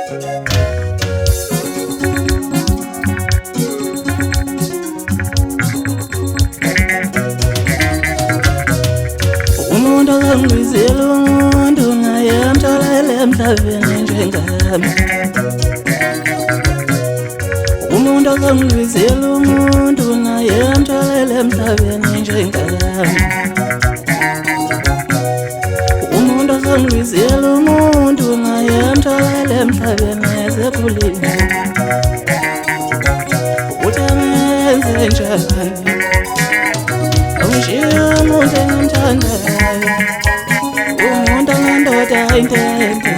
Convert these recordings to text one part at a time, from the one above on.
Umuntu ongizile umuntu naye amtholele emhlabeni njengami. Umuntu ongizile umuntu naye amtholele emhlabeni njengami. Umuntu ongizile umuntu naye amtholele emhlabeni esekhulile. Uthamenze njani? Ungishiye umuntu engimthandayo, umuntu ongendoda intende.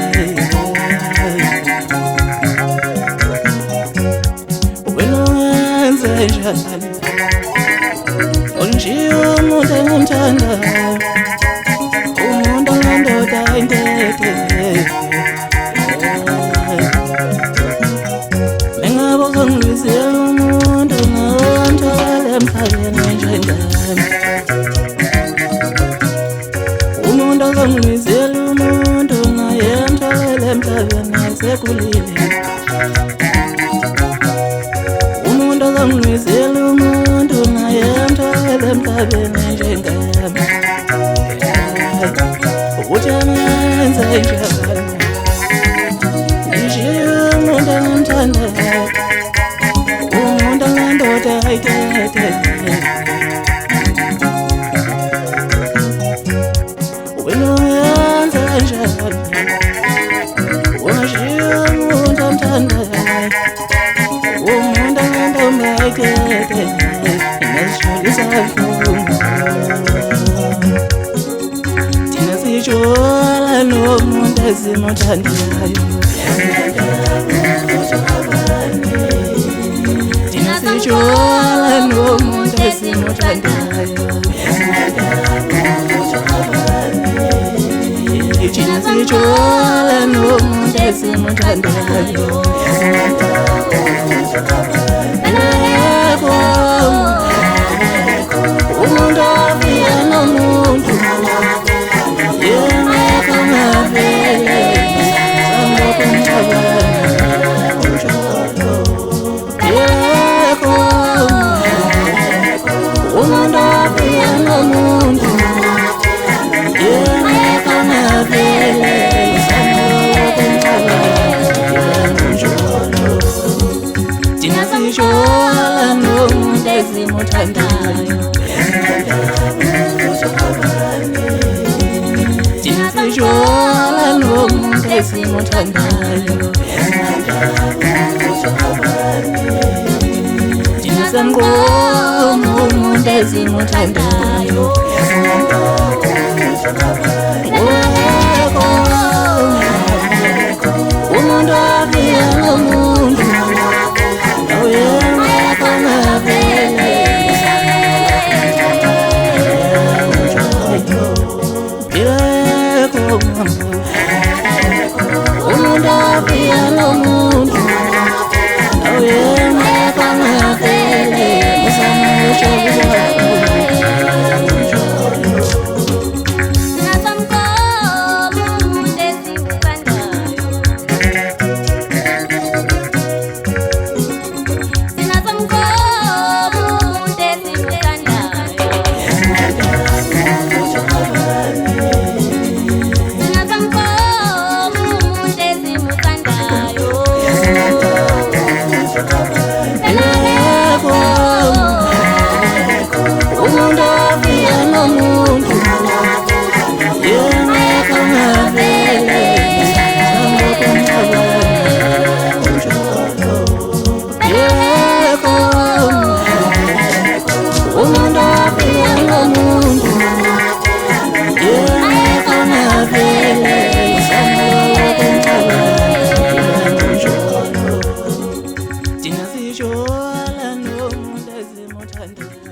Wena wenze njani? Ungishiye umuntu engimthandayo, umuntu ongendoda intende. Mengabe uzongibizela umuntu ngamthola emhlabeni njengami. Umuntu ongizile umuntu naye amtholele emhlabeni esekhulile. Umuntu ongizile umuntu naye amtholele emhlabeni njengami. Ukuthi amenze njani? Ngishiye umuntu engimthandayo, umuntu ongendoda ayithethe. Wena wenze njani? Ungishiye umuntu omthandayo, umuntu ongendoda ayithethe. Nesijolisa kabuhlungu, thina sijola nomuntu esimuthandayo. Thina sijola nomuntu esimuthandayo. Thina sijola nomuntu esimuthandayo. Akekho umuntu ofika nomuntu, yengekho ngavele samlokhu ngicabanga unjalo. Yekho umuntu ofika nomuntu, yengekho ngavele samlokhu ngicabanga unjalo. Thina sijola nomuntu esimuthandayo. Thina sijola nomuntu esimuthandayo. Thina samgqoma umuntu esimuthandayo. Akekho umuntu ofika nomuntu, yengekho ngavele umuntu ofika nomuntu, yengekho ngavele usamujabula. Umuntu ofika nomuntu, yengekho ngavele samlokhu ngicabanga unjalo. Yekho umuntu ofika nomuntu, yengekho ngavele samlokhu ngicabanga unjalo. Thina sijola nomuntu esimuthandayo.